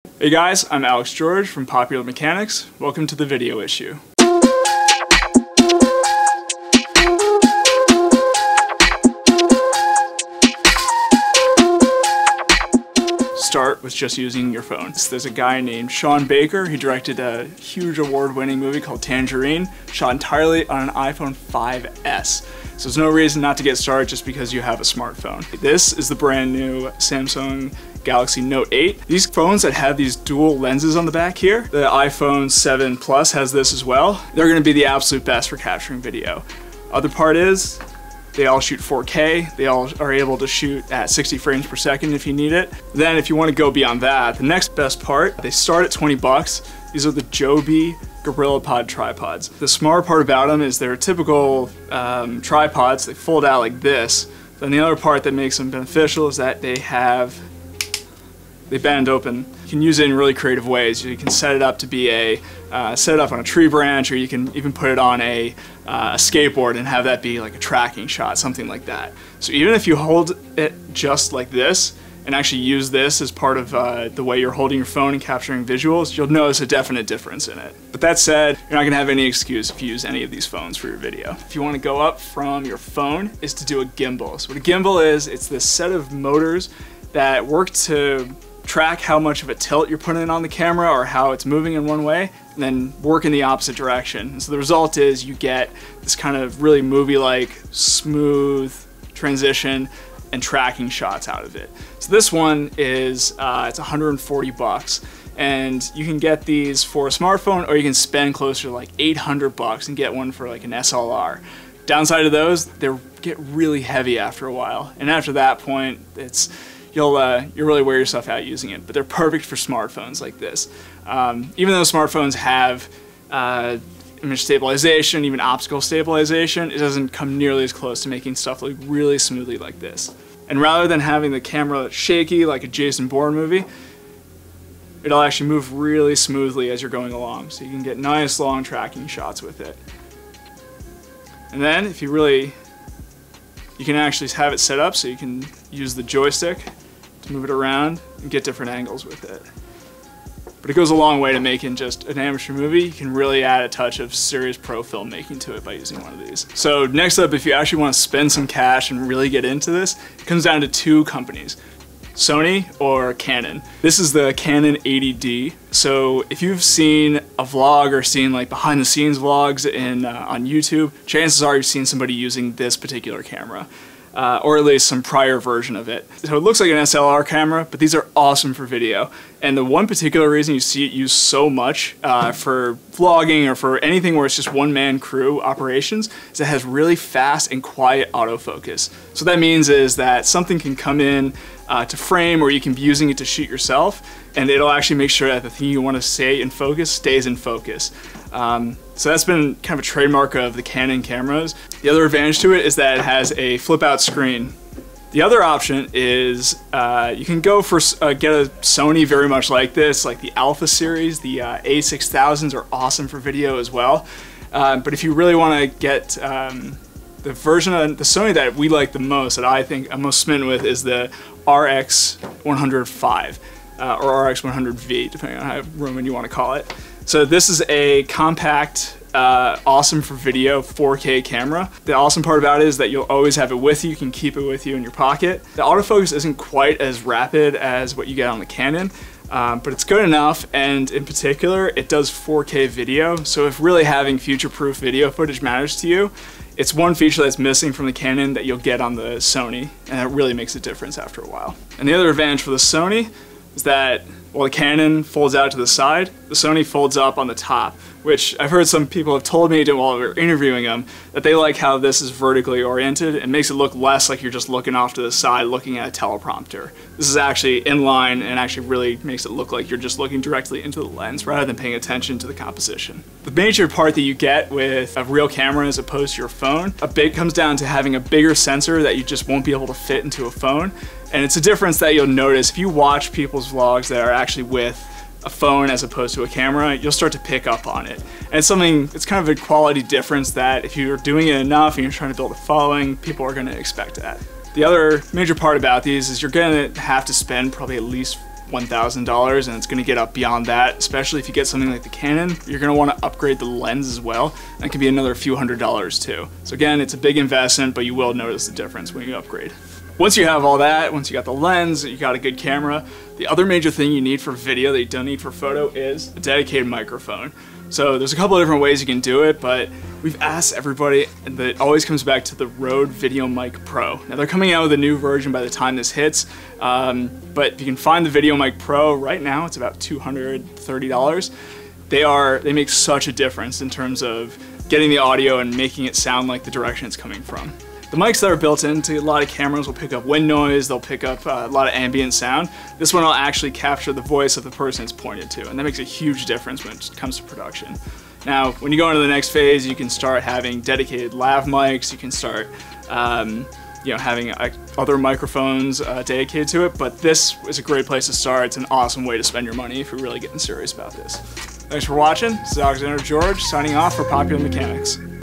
Hey guys, I'm Alex George from Popular Mechanics. Welcome to the video issue. Start with just using your phone. There's a guy named Sean Baker. He directed a huge award-winning movie called Tangerine, shot entirely on an iPhone 5S. So there's no reason not to get started just because you have a smartphone. This is the brand new Samsung Galaxy Note 8. These phones that have these dual lenses on the back here, the iPhone 7 Plus has this as well. They're gonna be the absolute best for capturing video. Other part is, they all shoot 4K, they all are able to shoot at 60 frames per second if you need it. Then if you want to go beyond that, the next best part, they start at 20 bucks. These are the Joby GorillaPod tripods. The smart part about them is they're typical tripods. They fold out like this. Then the other part that makes them beneficial is that they bend open. You can use it in really creative ways. You can set it up to be set it up on a tree branch, or you can even put it on a skateboard and have that be like a tracking shot, something like that. So even if you hold it just like this and actually use this as part of the way you're holding your phone and capturing visuals, you'll notice a definite difference in it. But that said, you're not gonna have any excuse if you use any of these phones for your video. If you wanna go up from your phone, is to do a gimbal. So what a gimbal is, it's this set of motors that work to track how much of a tilt you're putting on the camera or how it's moving in one way, and then work in the opposite direction. And so the result is you get this kind of really movie-like, smooth transition and tracking shots out of it. So this one is, it's 140 bucks. And you can get these for a smartphone, or you can spend closer to like 800 bucks and get one for like an SLR. Downside of those, they get really heavy after a while. And after that point, you'll really wear yourself out using it, but they're perfect for smartphones like this. Even though smartphones have image stabilization, even optical stabilization, it doesn't come nearly as close to making stuff look really smoothly like this. And rather than having the camera shaky like a Jason Bourne movie, it'll actually move really smoothly as you're going along, so you can get nice long tracking shots with it. And then if you can actually have it set up so you can use the joystick to move it around and get different angles with it. But it goes a long way to making just an amateur movie. You can really add a touch of serious pro filmmaking to it by using one of these. So next up, if you actually want to spend some cash and really get into this, it comes down to two companies, Sony or Canon. This is the Canon 80D. So if you've seen a vlog or seen like behind the scenes vlogs on YouTube, chances are you've seen somebody using this particular camera. Or at least some prior version of it. So it looks like an SLR camera, but these are awesome for video. And the one particular reason you see it used so much for vlogging or for anything where it's just one-man crew operations is it has really fast and quiet autofocus. So what that means is that something can come in to frame, or you can be using it to shoot yourself, and it'll actually make sure that the thing you want to stay in focus stays in focus. So that's been kind of a trademark of the Canon cameras. The other advantage to it is that it has a flip-out screen. The other option is you can go for get a Sony very much like this, like the Alpha series. The A6000s are awesome for video as well. But if you really want to get the version of the Sony that we like the most, that I think I'm most smitten with, is the RX105 or RX100V, depending on how Roman you want to call it. So this is a compact, awesome for video 4K camera. The awesome part about it is that you'll always have it with you. You can keep it with you in your pocket. The autofocus isn't quite as rapid as what you get on the Canon, but it's good enough, and in particular, it does 4K video. So if really having future-proof video footage matters to you, it's one feature that's missing from the Canon that you'll get on the Sony, and it really makes a difference after a while. And the other advantage for the Sony is that while the Canon folds out to the side, the Sony folds up on the top, which I've heard some people have told me while we were interviewing them that they like how this is vertically oriented. It makes it look less like you're just looking off to the side looking at a teleprompter. This is actually in line and actually really makes it look like you're just looking directly into the lens rather than paying attention to the composition. The major part that you get with a real camera as opposed to your phone, comes down to having a bigger sensor that you just won't be able to fit into a phone. And it's a difference that you'll notice if you watch people's vlogs that are actually with a phone as opposed to a camera, you'll start to pick up on it. And it's kind of a quality difference that if you're doing it enough and you're trying to build a following, people are going to expect that. The other major part about these is you're going to have to spend probably at least $1,000, and it's going to get up beyond that, especially if you get something like the Canon. You're going to want to upgrade the lens as well. That could be another few $100s too. So again, it's a big investment, but you will notice the difference when you upgrade. Once you have all that, once you got the lens, you got a good camera, the other major thing you need for video that you don't need for photo is a dedicated microphone. So there's a couple of different ways you can do it, but we've asked everybody, and it always comes back to the Rode VideoMic Pro. Now they're coming out with a new version by the time this hits, but if you can find the VideoMic Pro right now, it's about $230. They make such a difference in terms of getting the audio and making it sound like the direction it's coming from. The mics that are built into a lot of cameras will pick up wind noise, they'll pick up a lot of ambient sound. This one will actually capture the voice of the person it's pointed to, and that makes a huge difference when it comes to production. Now, when you go into the next phase, you can start having dedicated lav mics, you can start having other microphones dedicated to it, but this is a great place to start. It's an awesome way to spend your money if you're really getting serious about this. Thanks for watching. This is Alexander George signing off for Popular Mechanics.